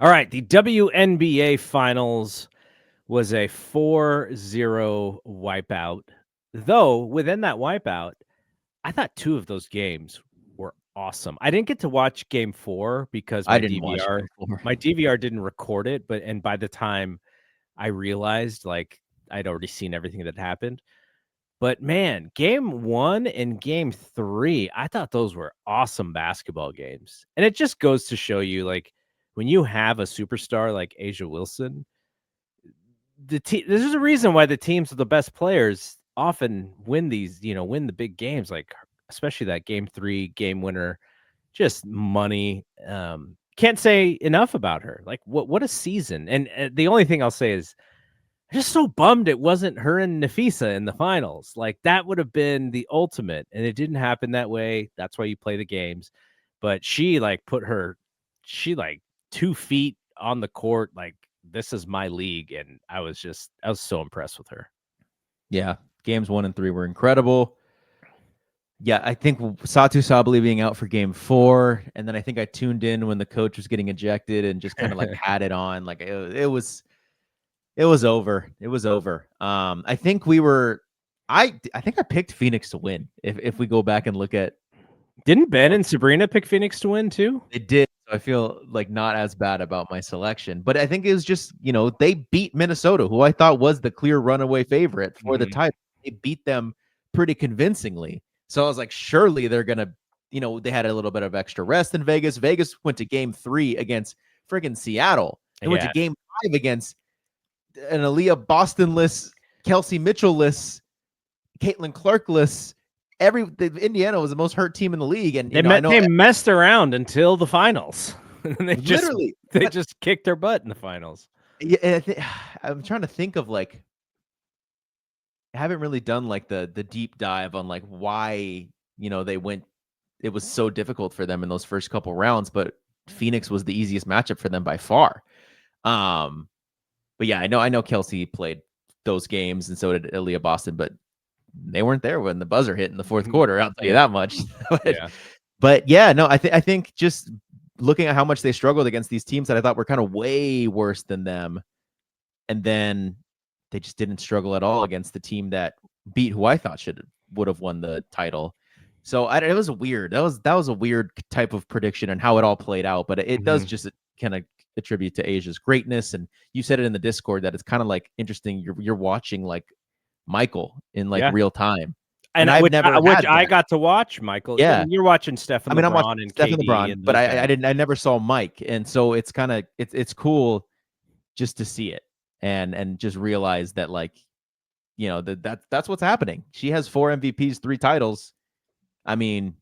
All right, the WNBA Finals was a 4-0 wipeout. Though within that wipeout, I thought 2 of those games were awesome. I didn't get to watch game 4 because I didn't watch game 4. my DVR didn't record it, and by the time I realized, like, I'd already seen everything that happened. But man, game 1 and game 3, I thought those were awesome basketball games. And it just goes to show you, like, when you have a superstar like Asia Wilson, there's a reason why the teams with the best players often win win the big games, like especially that game 3 game winner, just money. Can't say enough about her. Like what a season. And the only thing I'll say is I'm just so bummed it wasn't her and Nafisa in the finals. Like that would have been the ultimate, and it didn't happen that way. That's why you play the games. But she like 2 feet on the court, like this is my league, and I was so impressed with her. Yeah, games 1 and 3 were incredible. Yeah, I think Satu Sabali being out for game 4, and then I think I tuned in when the coach was getting ejected and just kind of like had it on. Like it was over. It was over. I think I think I picked Phoenix to win. If we go back and look at, didn't Ben and Sabrina pick Phoenix to win too? They did. So I feel like not as bad about my selection, but I think it was just, they beat Minnesota, who I thought was the clear runaway favorite for the title. They beat them pretty convincingly. So I was like, surely they're going to, they had a little bit of extra rest in Vegas. Vegas went to game 3 against friggin' Seattle. They went to game 5 against an Aaliyah Boston-less, Kelsey Mitchell-less, Caitlin Clark-less. Indiana was the most hurt team in the league, and they messed around until the finals. And they just kicked their butt in the finals. Yeah, I'm trying to think of I haven't really done like the deep dive on like why they went. It was so difficult for them in those first couple rounds, but Phoenix was the easiest matchup for them by far. But yeah, I know Kelsey played those games, and so did Aaliyah Boston, but they weren't there when the buzzer hit in the fourth quarter. I'll tell you that much. But yeah, no, I think just looking at how much they struggled against these teams that I thought were kind of way worse than them, and then they just didn't struggle at all against the team that beat who I thought would have won the title. So it was weird. That was a weird type of prediction and how it all played out. But it does just kind of attribute to Asia's greatness. And you said it in the Discord that it's kind of like interesting. You're watching like Michael in like real time. And I got to watch Michael. Yeah. I mean, you're watching Stephen LeBron, I'm watching Stephen LeBron, but I never saw Mike. And so it's kind of, it's cool just to see it and just realize that that's what's happening. She has 4 MVPs, 3 titles. I mean,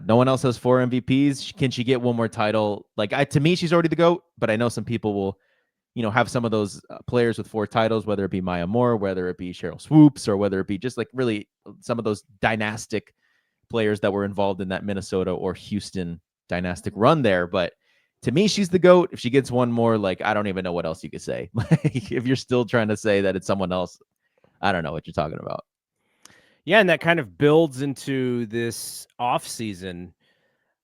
no one else has 4 MVPs. Can she get one more title? To me, she's already the GOAT, but I know some people will, have some of those players with 4 titles, whether it be Maya Moore, whether it be Cheryl Swoops, or whether it be just like really some of those dynastic players that were involved in that Minnesota or Houston dynastic run there. But to me, she's the GOAT. If she gets one more, I don't even know what else you could say. If you're still trying to say that it's someone else, I don't know what you're talking about. Yeah, and that kind of builds into this offseason.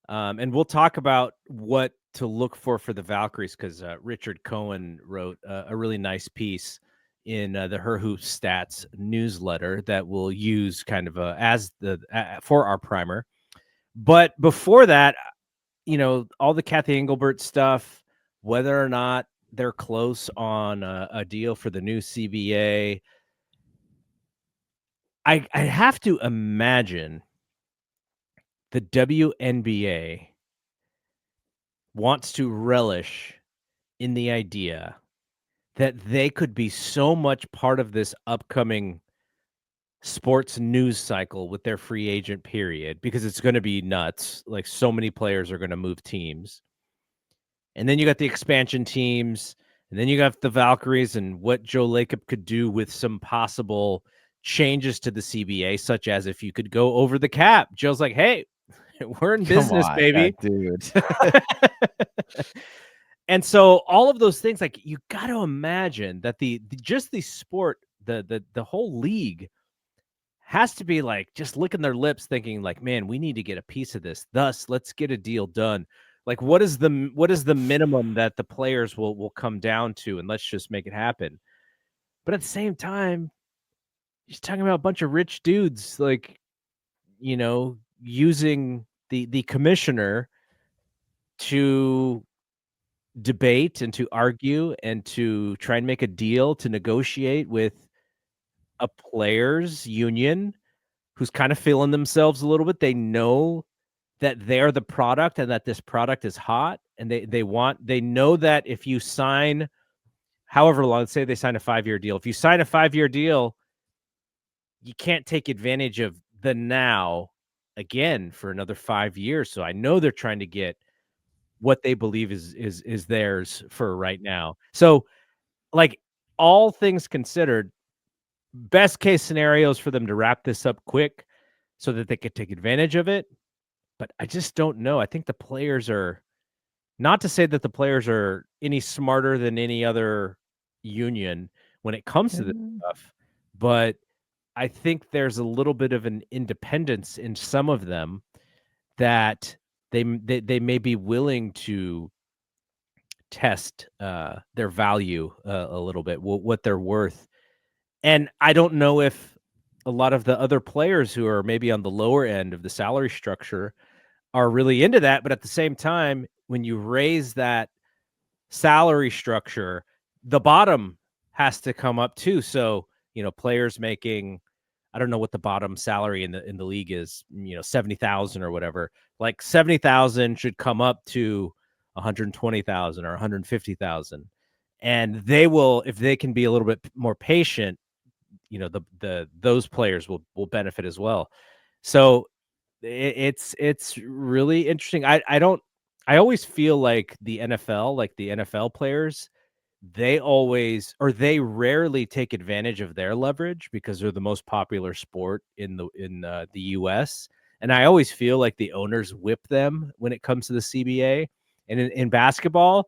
And we'll talk about what to look for the Valkyries, because Richard Cohen wrote a really nice piece in the Her Hoop Stats newsletter that we'll use kind of as for our primer. But before that, all the Kathy Engelbert stuff, whether or not they're close on a deal for the new CBA, I have to imagine the WNBA wants to relish in the idea that they could be so much part of this upcoming sports news cycle with their free agent period, because it's going to be nuts. Like, so many players are going to move teams. And then you got the expansion teams, and then you got the Valkyries and what Joe Lacob could do with some possible changes to the CBA, such as if you could go over the cap. Joe's like, hey, we're in business, baby. Dude. And so all of those things, like, you got to imagine that the sport, the whole league has to be like just licking their lips thinking like, man, we need to get a piece of this. Thus, let's get a deal done. Like, what is the minimum that the players will come down to, and let's just make it happen. But at the same time, he's talking about a bunch of rich dudes, like, using the commissioner to debate and to argue and to try and make a deal to negotiate with a players union who's kind of feeling themselves a little bit. They know that they're the product and that this product is hot, and they know that if you sign however long, let's say they sign a 5-year deal. If you sign a 5-year deal, you can't take advantage of the now again for another 5 years. So I know they're trying to get what they believe is theirs for right now. So, like, all things considered, best case scenarios for them to wrap this up quick so that they could take advantage of it. But I just don't know. I think the players are, not to say that the players are any smarter than any other union when it comes to this stuff, but I think there's a little bit of an independence in some of them that they may be willing to test their value a little bit, what they're worth. And I don't know if a lot of the other players who are maybe on the lower end of the salary structure are really into that. But at the same time, when you raise that salary structure, the bottom has to come up too. So, players making, I don't know what the bottom salary in the league is, 70,000 or whatever. Like 70,000 should come up to 120,000 or 150,000. And they will, if they can be a little bit more patient, those players will benefit as well. So it's really interesting. I always feel like the NFL players, they rarely take advantage of their leverage because they're the most popular sport in the US. And I always feel like the owners whip them when it comes to the CBA. And in basketball,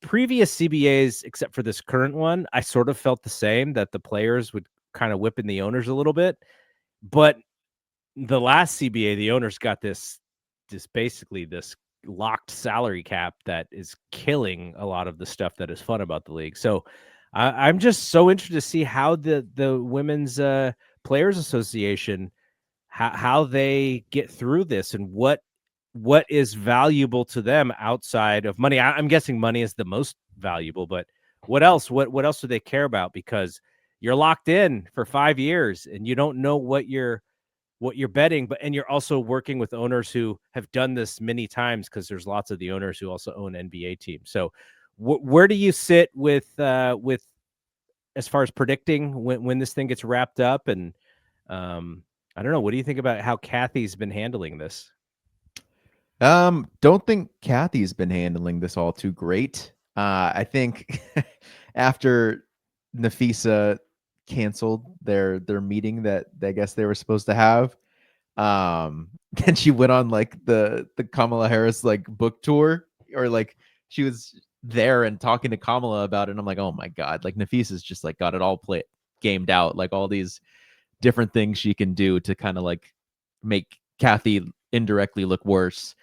previous CBAs, except for this current one, I sort of felt the same, that the players would kind of whip in the owners a little bit. But the last CBA, the owners got this basically this locked salary cap that is killing a lot of the stuff that is fun about the league. So I'm just so interested to see how the women's players association, how they get through this, and what is valuable to them outside of money. I'm guessing money is the most valuable, but what else? What else do they care about? Because you're locked in for 5 years and you don't know what you're betting, and you're also working with owners who have done this many times, because there's lots of the owners who also own NBA teams. So where do you sit with as far as predicting when this thing gets wrapped up? And I don't know, what do you think about how Kathy's been handling this? Don't think Kathy's been handling this all too great. I think after Nafisa canceled their meeting that I guess they were supposed to have, then she went on like the Kamala Harris like book tour, or like she was there and talking to Kamala about it. And I'm like, oh my god, like Nafisa's just like got it all gamed out, like all these different things she can do to kind of like make Kathy indirectly look worse.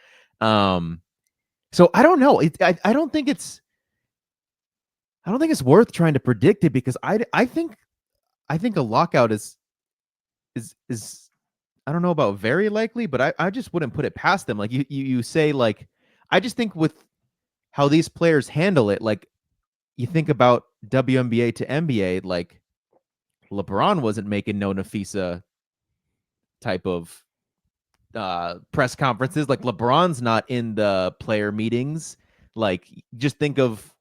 So I don't know. I don't think it's worth trying to predict it, because I think a lockout is I don't know about very likely, but I just wouldn't put it past them. Like you say, like, I just think with how these players handle it, like you think about WNBA to NBA, like LeBron wasn't making no Nafisa type of press conferences. Like LeBron's not in the player meetings. Like just think of,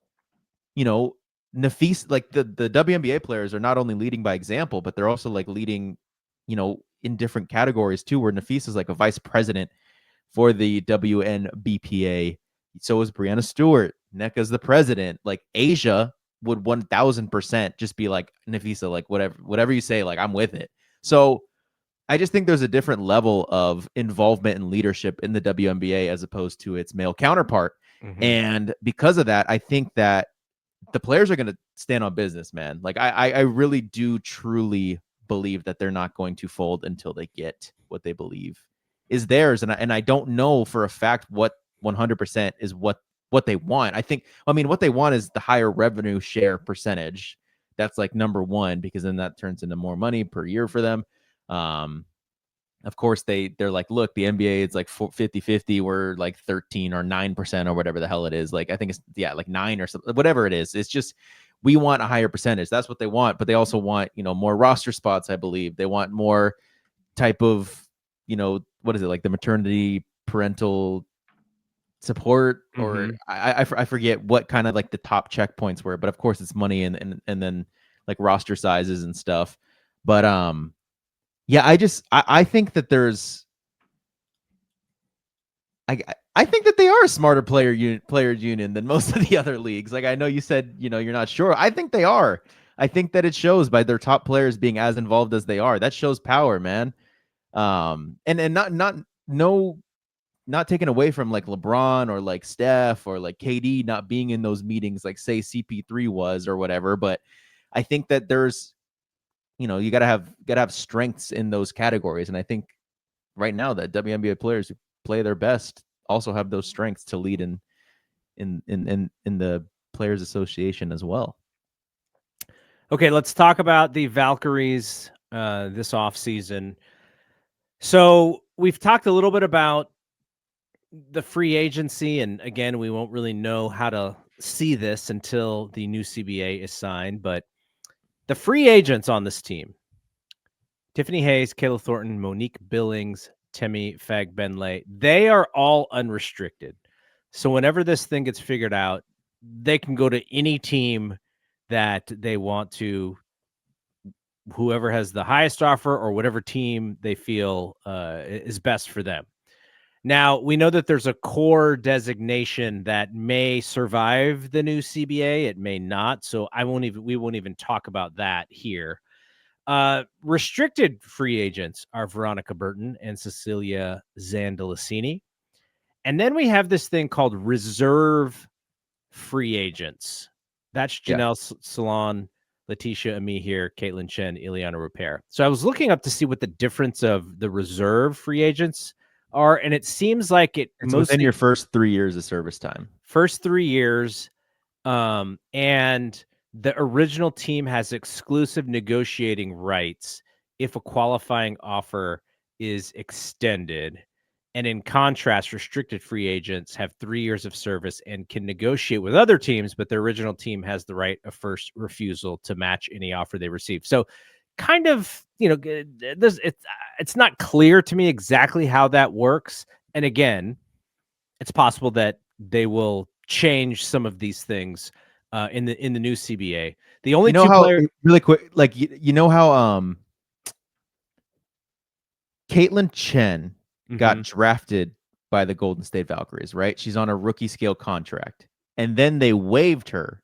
Nafisa, like the WNBA players are not only leading by example, but they're also like leading, in different categories too, where Nafisa is like a vice president for the WNBPA. So is Brianna Stewart. NECA's the president. Like Asia would 1000% just be like, Nafisa, like whatever you say, like I'm with it. So I just think there's a different level of involvement and leadership in the WNBA as opposed to its male counterpart. Mm-hmm. And because of that, I think that the players are going to stand on business, man. Like I really do truly believe that they're not going to fold until they get what they believe is theirs. And I don't know for a fact what 100% is what they want. I mean, what they want is the higher revenue share percentage. That's like number one, because then that turns into more money per year for them. Of course, they're like, look, the NBA, it's like 50-50. We're like 13 or 9% or whatever the hell it is. Like, I think it's, like 9 or something, whatever it is. It's just, we want a higher percentage. That's what they want. But they also want, more roster spots, I believe. They want more type of, what is it, like the maternity parental support, or I forget what kind of like the top checkpoints were, but of course it's money and then like roster sizes and stuff. But yeah, I think that there's I think that they are a smarter players union than most of the other leagues. Like, I know you said, you're not sure. I think they are. I think that it shows by their top players being as involved as they are. That shows power, man. And not taken away from like LeBron or like Steph or like KD not being in those meetings, like say CP3 was or whatever. But I think that there's, you gotta have strengths in those categories. And I think right now that WNBA players who play their best also have those strengths to lead in the Players Association as well. Okay, let's talk about the Valkyries this offseason. So we've talked a little bit about the free agency, and again, we won't really know how to see this until the new CBA is signed, but the free agents on this team: Tiffany Hayes, Kayla Thornton, Monique Billings, Temi Fagbenle, they are all unrestricted. So whenever this thing gets figured out, they can go to any team that they want to, whoever has the highest offer or whatever team they feel is best for them. Now, we know that there's a core designation that may survive the new CBA. It may not. So we won't even talk about that here. Restricted free agents are Veronica Burton and Cecilia Zandalicini. And then we have this thing called reserve free agents. That's Janelle Salon, Letitia Amihir, Caitlin Chen, Ileana Repair. So I was looking up to see what the difference of the reserve free agents are, and it seems like it's mostly within your first 3 years of service time. First 3 years, and the original team has exclusive negotiating rights if a qualifying offer is extended. And in contrast, restricted free agents have 3 years of service and can negotiate with other teams, but their original team has the right of first refusal to match any offer they receive. So kind of, it's not clear to me exactly how that works. And again, it's possible that they will change some of these things in the new CBA. The only two players, really quick, like how Caitlin Chen got drafted by the Golden State Valkyries, right? She's on a rookie scale contract, and then they waived her,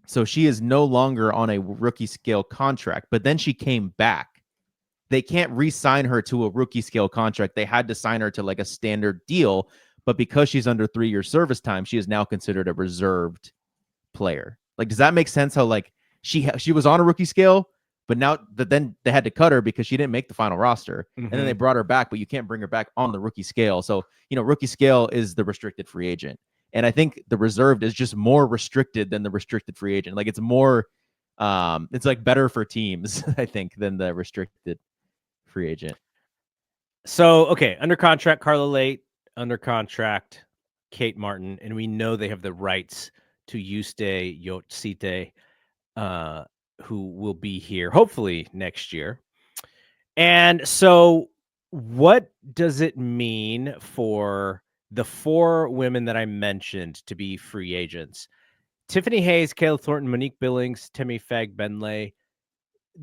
so she is no longer on a rookie scale contract. But then she came back. They can't re-sign her to a rookie scale contract. They had to sign her to like a standard deal. But because she's under 3 year service time, she is now considered a reserved player. Like, does that make sense? How like she was on a rookie scale, but now then they had to cut her because she didn't make the final roster, and then they brought her back, but you can't bring her back on the rookie scale. So rookie scale is the restricted free agent, and I think the reserved is just more restricted than the restricted free agent. Like, it's more, it's like better for teams, I think, than the restricted free agent. So okay, under contract, Carla Late. Under contract, Kate Martin, and we know they have the rights to Yuste Yotsite, who will be here hopefully next year. And so what does it mean for the 4 women that I mentioned to be free agents? Tiffany Hayes, Kayla Thornton, Monique Billings, Temi Fagbenle.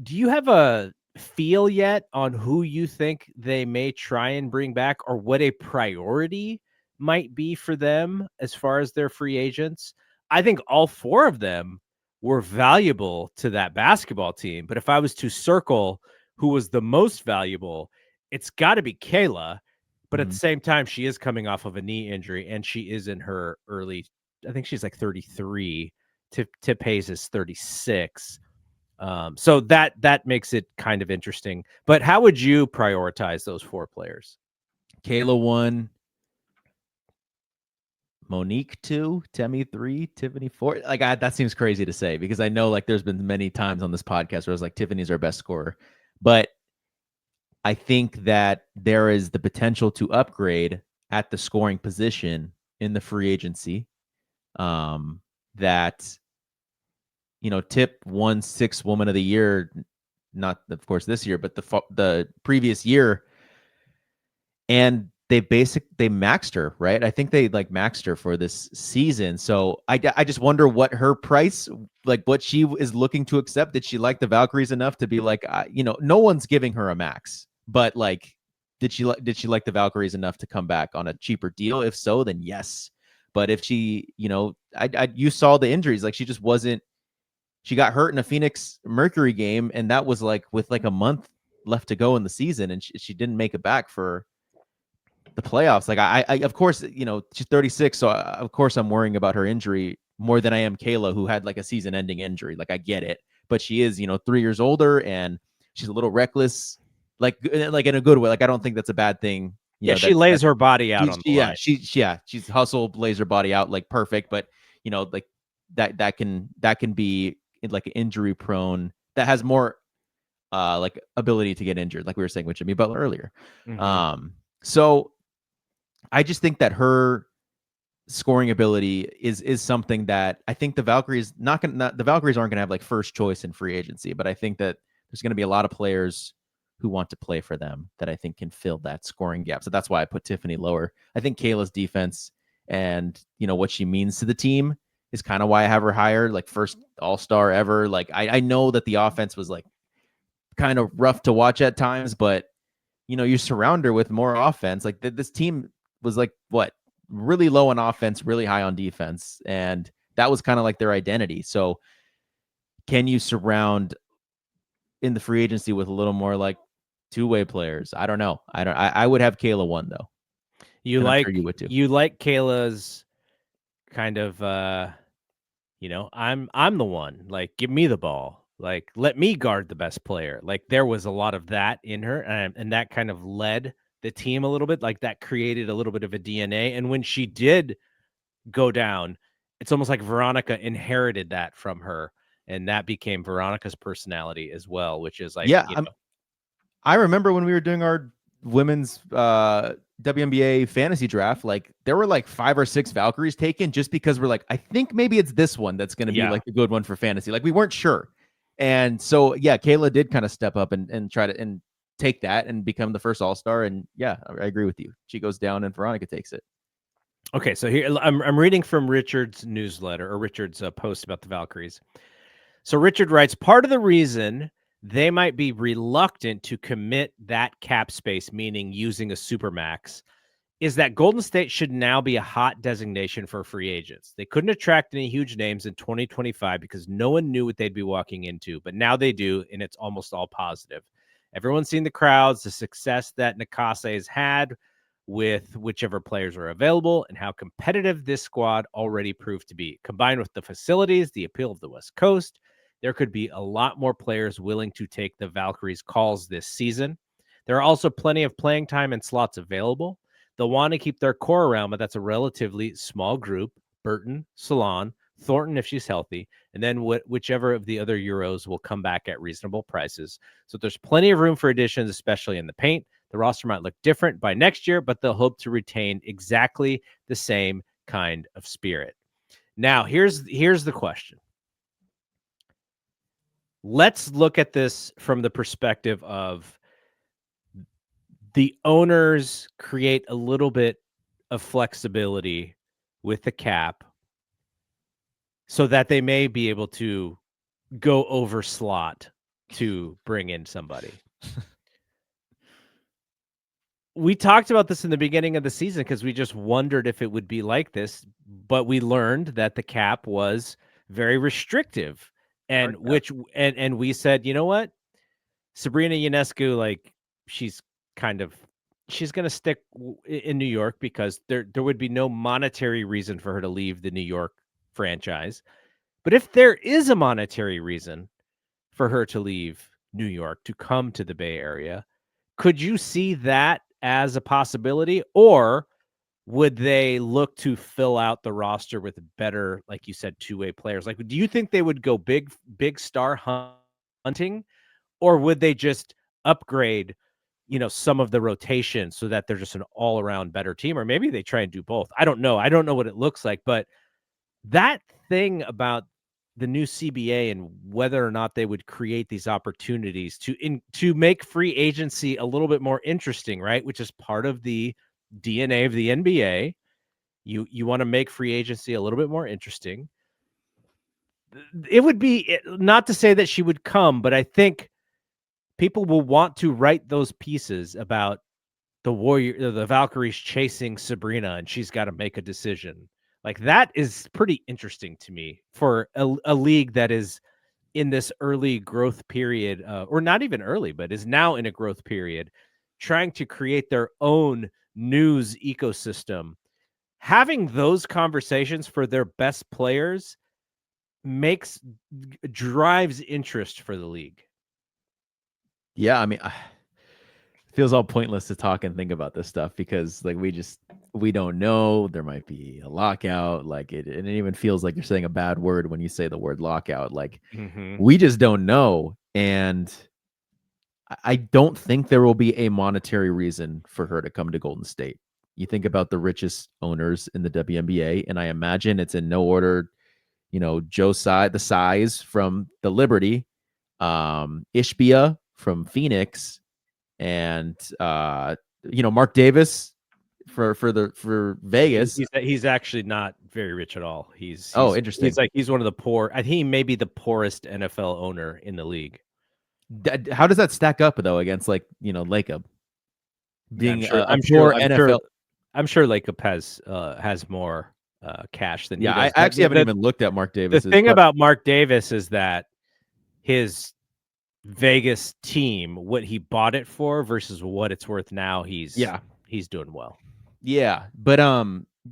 Do you have a feel yet on who you think they may try and bring back, or what a priority might be for them as far as their free agents? I think all 4 of them were valuable to that basketball team, but if I was to circle who was the most valuable, it's got to be Kayla. But at the same time, she is coming off of a knee injury, and she is in her early, I think she's like 33. Tip Hayes is 36. So that makes it kind of interesting. But how would you prioritize those 4 players? Kayla 1, Monique 2, Temi 3, Tiffany 4. Like that seems crazy to say because I know like there's been many times on this podcast where I was like Tiffany's our best scorer. But I think that there is the potential to upgrade at the scoring position in the free agency. That Tip won 6 Woman of the Year, not of course this year, but the previous year, and they maxed her, right? I think they like maxed her for this season. So I just wonder what her price, like what she is looking to accept. Did she like the Valkyries enough to be like, no one's giving her a max, but like, did she like the Valkyries enough to come back on a cheaper deal? If so, then yes. But if she, you saw the injuries, like she just wasn't. She got hurt in a Phoenix Mercury game, and that was like with like a month left to go in the season, and she didn't make it back for the playoffs. Like I of course, she's 36, so of course I'm worrying about her injury more than I am Kayla, who had like a season-ending injury. Like I get it, but she is 3 years older and she's a little reckless, like in a good way. Like I don't think that's a bad thing. Yeah, she lays her body out she's, on the line. She's hustled, lays her body out like perfect, but like that can be like an injury prone that has more like ability to get injured, like we were saying with Jimmy Butler earlier. So I just think that her scoring ability is something that I think the Valkyries the Valkyries aren't gonna have like first choice in free agency, but I think that there's gonna be a lot of players who want to play for them that I think can fill that scoring gap. So that's why I put Tiffany lower. I think Kayla's defense and what she means to the team is kind of why I have her higher, like first all-star ever. Like I know that the offense was like kind of rough to watch at times, but you surround her with more offense. Like this team was like what really low on offense, really high on defense, and that was kind of like their identity. So can you surround in the free agency with a little more like two-way players? I don't know. I would have Kayla 1 though. You and like I'm sure you would too. You like Kayla's kind of I'm the one. Like give me the ball. Like let me guard the best player. Like there was a lot of that in her, and that kind of led the team a little bit. Like that created a little bit of a DNA. And when she did go down, it's almost like Veronica inherited that from her, and that became Veronica's personality as well, which is like, Yeah, I remember when we were doing our women's WNBA fantasy draft, like there were like 5 or 6 Valkyries taken just because we're like, I think maybe it's this one that's going to be like a good one for fantasy. Like we weren't sure. And so, yeah, Kayla did kind of step up and try to and take that and become the first all-star. And yeah, I agree with you. She goes down and Veronica takes it. Okay, so here I'm reading from Richard's newsletter or Richard's post about the Valkyries. So Richard writes, part of the reason they might be reluctant to commit that cap space, meaning using a supermax, is that Golden State should now be a hot designation for free agents. They couldn't attract any huge names in 2025 because no one knew what they'd be walking into, but now they do, and it's almost all positive. Everyone's seen the crowds, the success that Nakase has had with whichever players are available, and how competitive this squad already proved to be. Combined with the facilities, the appeal of the West Coast, there could be a lot more players willing to take the Valkyries' calls this season. There are also plenty of playing time and slots available. They'll want to keep their core around, but that's a relatively small group. Burton, Salon, Thornton if she's healthy, and then whichever of the other Euros will come back at reasonable prices. So there's plenty of room for additions, especially in the paint. The roster might look different by next year, but they'll hope to retain exactly the same kind of spirit. Now, here's the question. Let's look at this from the perspective of the owners create a little bit of flexibility with the cap so that they may be able to go over slot to bring in somebody. We talked about this in the beginning of the season because we just wondered if it would be like this, but we learned that the cap was very restrictive, and and we said, you know what, Sabrina Ionescu, like she's going to stick in New York because there would be no monetary reason for her to leave the New York franchise. But if there is a monetary reason for her to leave New York to come to the Bay Area, could you see that as a possibility? Or would they look to fill out the roster with better, like you said, two-way players? Like, do you think they would go big star hunting, or would they just upgrade, some of the rotation so that they're just an all-around better team? Or maybe they try and do both. I don't know. I don't know what it looks like, but that thing about the new CBA and whether or not they would create these opportunities to make free agency a little bit more interesting, right? Which is part of the DNA of the NBA. You want to make free agency a little bit more interesting. It would be, not to say that she would come, but I think people will want to write those pieces about the Valkyries chasing Sabrina, and she's got to make a decision. Like, that is pretty interesting to me for a league that is in this early growth period, or not even early, but is now in a growth period, trying to create their own news ecosystem. Having those conversations for their best players drives interest for the league. Yeah, I mean, feels all pointless to talk and think about this stuff because like we don't know. There might be a lockout. Like it even feels like you're saying a bad word when you say the word lockout. Like we just don't know. And I don't think there will be a monetary reason for her to come to Golden State. You think about the richest owners in the WNBA, and I imagine it's in no order, Joe the size from the Liberty, Ishbia from Phoenix, and Mark Davis for Vegas. He's actually not very rich at all. He's interesting. He's one of the poor. I think he may be the poorest NFL owner in the league. How does that stack up though against Lacob being I'm sure NFL? I'm sure Lacob has more cash than he does. I actually haven't even looked at Mark Davis. The thing about Mark Davis is that his Vegas team, what he bought it for versus what it's worth now, he's doing well. Yeah, but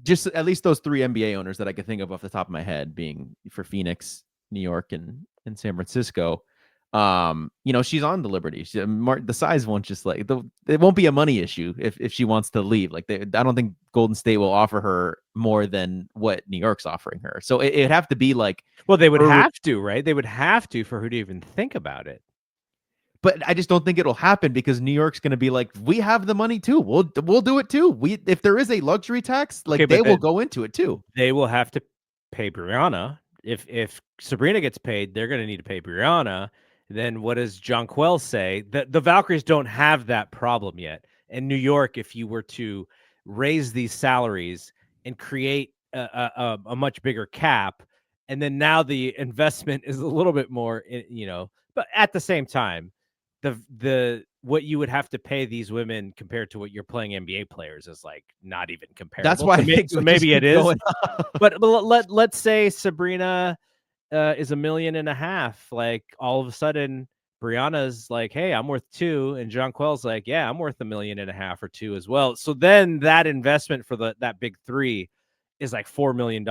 just at least those three NBA owners that I could think of off the top of my head, being for Phoenix, New York, and San Francisco. She's on the Liberty. The size won't just it won't be a money issue if she wants to leave. Like I don't think Golden State will offer her more than what New York's offering her. So it'd have to be like, well, they would have to, right? They would have to for her to even think about it. But I just don't think it'll happen because New York's going to be like, we have the money too. We'll do it too. If there is a luxury tax, they will go into it too. They will have to pay Brianna. If Sabrina gets paid, they're going to need to pay Brianna. Then what does Jonquel say? The Valkyries don't have that problem yet. And New York, if you were to raise these salaries and create a much bigger cap, and then now the investment is a little bit more, but at the same time, the what you would have to pay these women compared to what you're playing NBA players is like not even comparable. That's why maybe it is. But let's say Sabrina is $1.5 million. Like all of a sudden, Brianna's like, "Hey, I'm worth 2," and Jonquel's like, "Yeah, I'm worth $1.5 million or 2 as well." So then that investment for that big 3 is like $4 million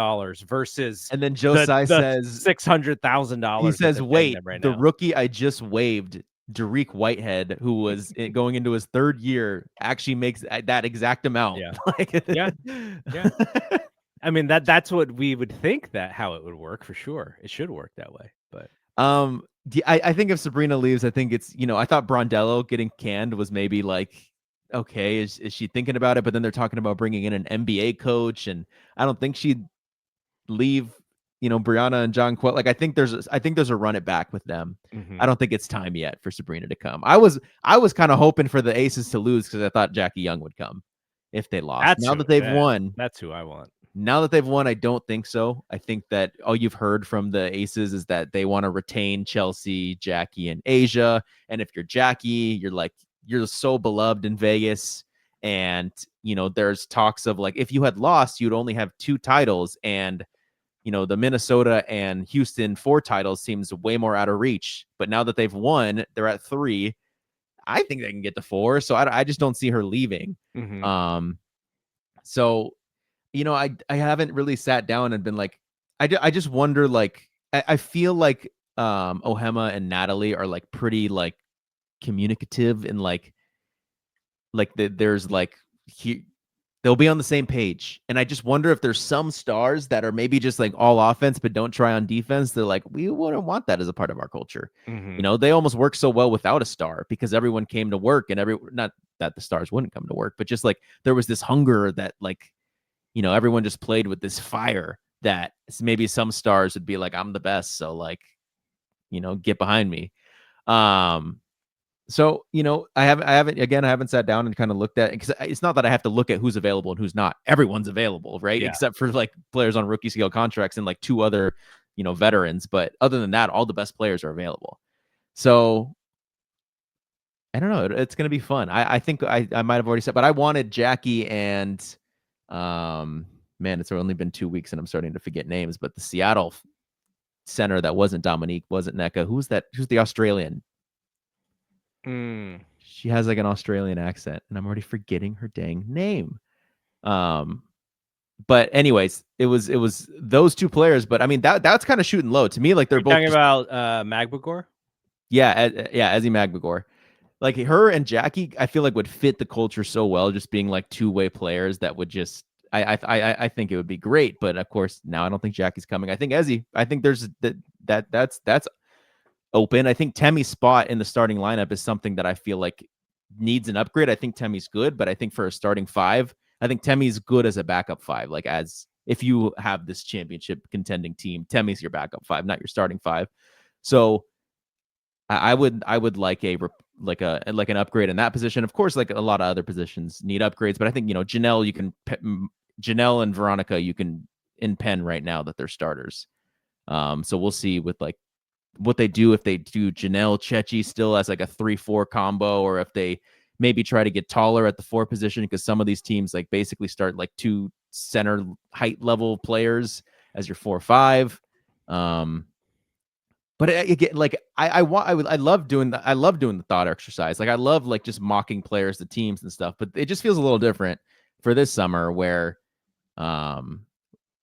versus, and then Josiah says $600,000. He says, "Wait, the rookie I just waived, Dariq Whitehead, who was going into his 3rd year, actually makes that exact amount." Yeah. Yeah. I mean, that's what we would think how it would work for sure. It should work that way. But I think if Sabrina leaves, I think it's I thought Brondello getting canned was maybe like, okay, is she thinking about it? But then they're talking about bringing in an NBA coach, and I don't think she'd leave. Brianna and Jonquel. Like I think there's a run it back with them. I don't think it's time yet for Sabrina to come. I was kind of hoping for the Aces to lose because I thought Jackie Young would come if they lost. Now that they've won, that's who I want. Now that they've won, I don't think so. I think that all you've heard from the Aces is that they want to retain Chelsea, Jackie, and Asia. And if you're Jackie, you're so beloved in Vegas. And there's talks of like if you had lost, you'd only have 2 titles, and the Minnesota and Houston 4 titles seems way more out of reach. But now that they've won, they're at 3. I think they can get to 4. So I just don't see her leaving. So, I haven't really sat down and been like, I just wonder, like, I feel like Ohema and Natalie are like pretty like communicative and there's like they'll be on the same page. And I just wonder if there's some stars that are maybe just like all offense, but don't try on defense. They're like, we wouldn't want that as a part of our culture. Mm-hmm. They almost work so well without a star because everyone came to work and not that the stars wouldn't come to work, but just like there was this hunger that like, everyone just played with this fire that maybe some stars would be like, I'm the best. So like, get behind me. So, I haven't sat down and kind of looked at it because it's not that I have to look at who's available and who's not. Everyone's available, right? Yeah. Except for like players on rookie scale contracts and like 2 other, veterans. But other than that, all the best players are available. So I don't know. It's going to be fun. I think I might have already said, but I wanted Jackie and, man, it's only been 2 weeks and I'm starting to forget names, but the Seattle center that wasn't Dominique, wasn't NECA. Who's that? Who's the Australian? She has like an Australian accent and I'm already forgetting her dang name. But anyways, it was those 2 players, but I mean that's kind of shooting low to me. Like they're both talking about Magbagor. Yeah, Ezzy Magbagor. Like her and Jackie, I feel like would fit the culture so well, just being like 2-way players that would just. I think it would be great, but of course now I don't think Jackie's coming. I think Ezzy. I think there's that's open. I think Temmie's spot in the starting lineup is something that I feel like needs an upgrade. I think Temmie's good, but I think for a starting 5, I think Temmie's good as a backup 5. Like as if you have this championship contending team, Temmie's your backup 5, not your starting 5. So I would like an upgrade in that position. Of course, like a lot of other positions need upgrades, but I think Janelle and Veronica you can in pen right now that they're starters. So we'll see with like what they do if they do Janelle Chechi still as like a 3-4 combo, or if they maybe try to get taller at the 4 position, because some of these teams like basically start like 2 center height level players as your 4-5. But again, like I love doing the thought exercise. Like I love like just mocking players, the teams and stuff. But it just feels a little different for this summer where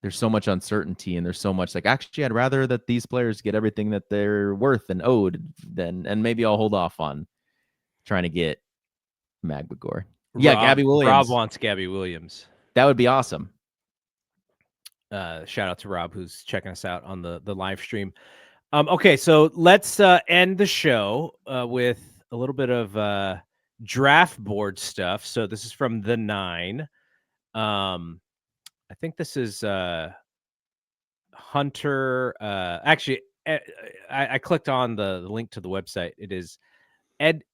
there's so much uncertainty and there's so much like actually I'd rather that these players get everything that they're worth and owed and maybe I'll hold off on trying to get Magbagor. Yeah, Gabby Williams. Rob wants Gabby Williams. That would be awesome. Shout out to Rob who's checking us out on the live stream. Okay, so let's end the show with a little bit of draft board stuff. So this is from The 9. I think this is Hunter. Actually, I clicked on the link to the website. It is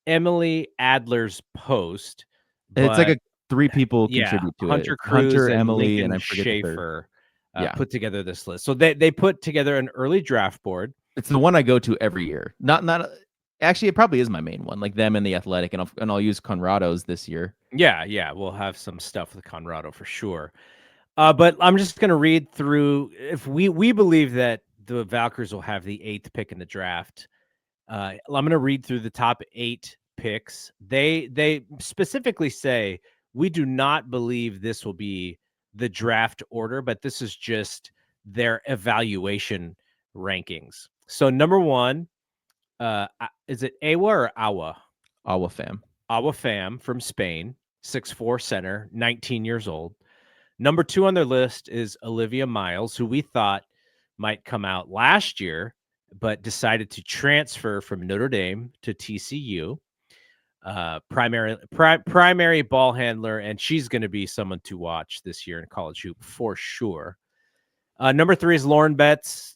Emily Adler's post. It's like 3 people contribute to Hunter it. Cruz Hunter, and Emily, Lincoln and I forget Schaefer the 3rd. put together this list. So they put together an early draft board. It's the one I go to every year. Not actually, it probably is my main one. Like them and the Athletic, and I'll use Conrado's this year. Yeah, we'll have some stuff with Conrado for sure. But I'm just going to read through. If we believe that the Valkyries will have the 8th pick in the draft, I'm going to read through the top 8 picks. They specifically say we do not believe this will be the draft order, but this is just their evaluation rankings. So number 1, is it Awa or Awa? Awa Fam. Awa Fam from Spain, 6'4" center, 19 years old. Number 2 on their list is Olivia Miles, who we thought might come out last year, but decided to transfer from Notre Dame to TCU. Primary ball handler, and she's going to be someone to watch this year in college hoop for sure. Number 3 is Lauren Betts.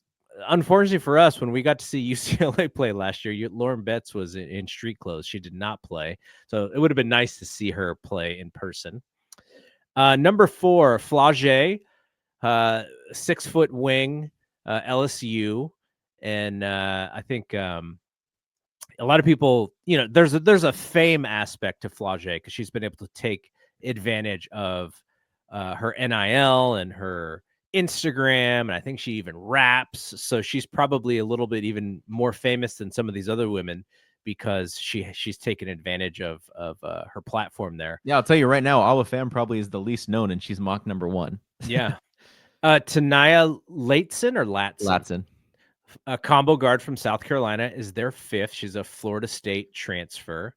Unfortunately for us, when we got to see UCLA play last year, Lauren Betts was in street clothes. She did not play. So it would have been nice to see her play in person. Number 4, Flage, 6-foot wing, LSU. And I think a lot of people, there's a fame aspect to Flage because she's been able to take advantage of her NIL and her Instagram, and I think she even raps. So she's probably a little bit even more famous than some of these other women because she's taken advantage of her platform there. Yeah, I'll tell you right now, Awa Fam probably is the least known, and she's mock number 1. Yeah. Tanaya Latson. A combo guard from South Carolina is their 5th. She's a Florida State transfer.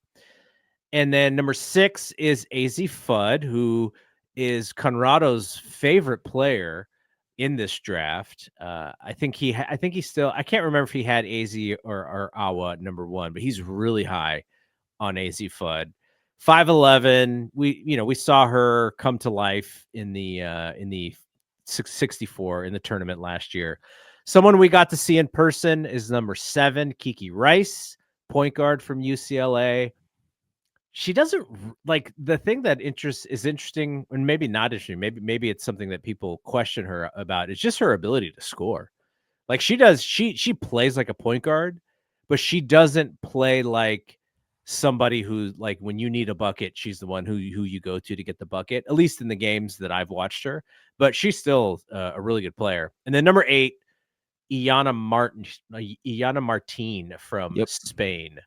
And then number 6 is AZ Fudd, who is Conrado's favorite player in this draft. I think he's still. I can't remember if he had AZ or Awa at number 1, but he's really high on AZ Fudd. 5'11". We saw her come to life in the 64 in the tournament last year. Someone we got to see in person is number 7, Kiki Rice, point guard from UCLA. She doesn't like the thing that is interesting, and maybe not interesting. Maybe it's something that people question her about. It's just her ability to score. Like she does, she plays like a point guard, but she doesn't play like somebody who, like, when you need a bucket, she's the one who you go to get the bucket. At least in the games that I've watched her, but she's still a really good player. And then number 8, Iana Martin from Yep. Spain,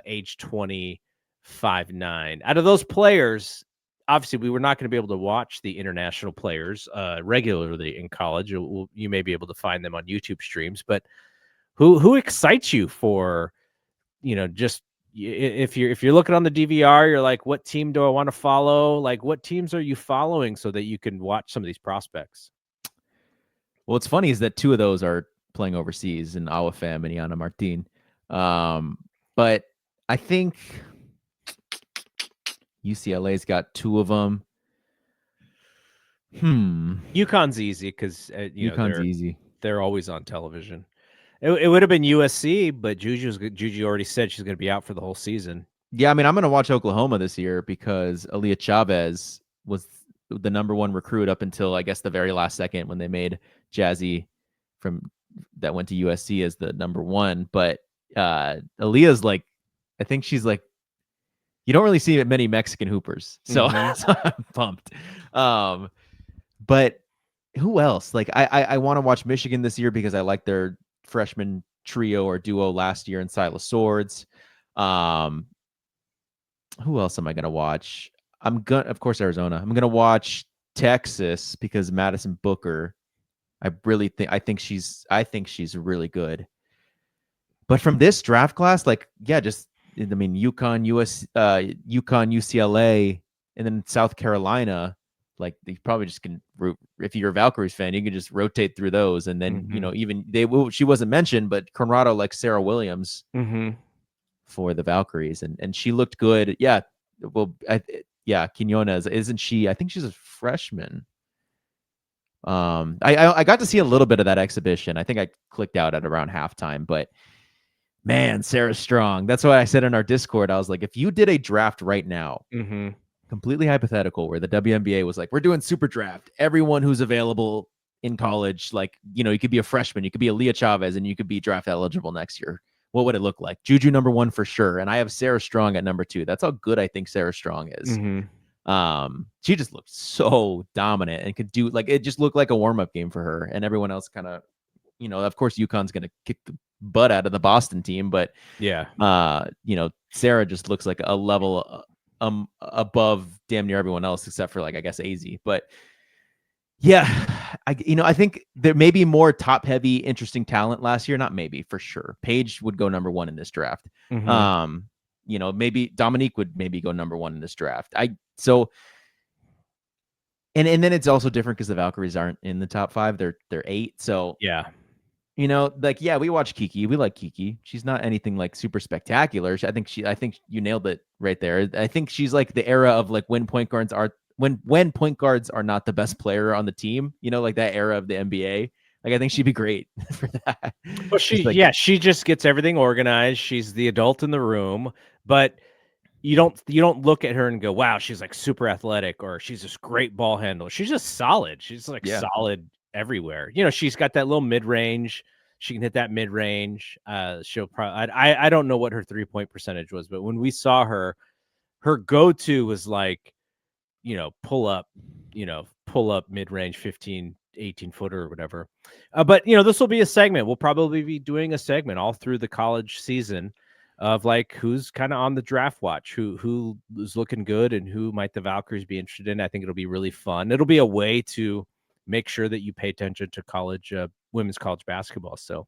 age 20, 5'9". Out of those players, obviously, we were not going to be able to watch the international players regularly in college. You may be able to find them on YouTube streams, but who excites you for, just if you're looking on the DVR, you're like, what team do I want to follow? Like, what teams are you following so that you can watch some of these prospects? Well, what's funny is that 2 of those are playing overseas in Awafam and Iana Martin. But I think UCLA's got 2 of them. UConn's easy because UConn's easy. They're always on television. It would have been USC, but Juju already said she's going to be out for the whole season. Yeah, I mean, I'm going to watch Oklahoma this year because Aaliyah Chavez was the number 1 recruit up until, I guess, the very last second when they made Jazzy that went to USC as the number 1. But Aaliyah's like, I think she's like, you don't really see many Mexican hoopers, so, so I'm pumped. But who else? Like, I want to watch Michigan this year because I like their freshman trio or duo last year in Silas Swords. Who else am I gonna watch? Of course, Arizona. I'm gonna watch Texas because Madison Booker. I think she's really good. But from this draft class, like, yeah, UConn, UCLA, and then South Carolina. Like, you probably just can, if you're a Valkyries fan, you can just rotate through those, and then she wasn't mentioned, but Conrado likes Sarah Williams for the Valkyries, and she looked good. Yeah, well, Quinones, isn't she? I think she's a freshman. I got to see a little bit of that exhibition. I think I clicked out at around halftime, but man, Sarah's strong. That's why I said in our Discord, I was like, if you did a draft right now, completely hypothetical, where the WNBA was like, we're doing super draft, everyone who's available in college, like, you could be a freshman, you could be Aaliyah Chavez, and you could be draft eligible next year. What would it look like? Juju number 1 for sure, and I have Sarah Strong at number 2. That's how good I think Sarah Strong is. She just looked so dominant and could do, like, it just looked like a warm-up game for her, and everyone else kind of, of course UConn's gonna kick the butt out of the Boston team, but yeah, Sarah just looks like a level above damn near everyone else except for, like, I guess AZ. But yeah, I think there may be more top heavy interesting talent last year. Not maybe, for sure. Paige would go number 1 in this draft. Maybe Dominique would maybe go number 1 in this draft. And then it's also different because the Valkyries aren't in the top 5. They're 8. So yeah. Like, yeah, we watch Kiki. We like Kiki. She's not anything like super spectacular. I think you nailed it right there. I think she's like the era of, like, when point guards are not the best player on the team, like that era of the NBA. Like, I think she'd be great for that. Well, she just gets everything organized. She's the adult in the room, but you don't look at her and go, wow, she's like super athletic, or she's this great ball handler. She's just solid. She's like solid everywhere. She's got that little mid-range. She can hit that mid-range. She'll probably, I don't know what her 3-point percentage was, but when we saw her go-to was like, pull up mid-range 15, 18 footer or whatever. But this will be a segment. We'll probably be doing a segment all through the college season of, like, who's kind of on the draft watch, who is looking good, and who might the Valkyries be interested in. I think it'll be really fun. It'll be a way to make sure that you pay attention to college, women's college basketball. So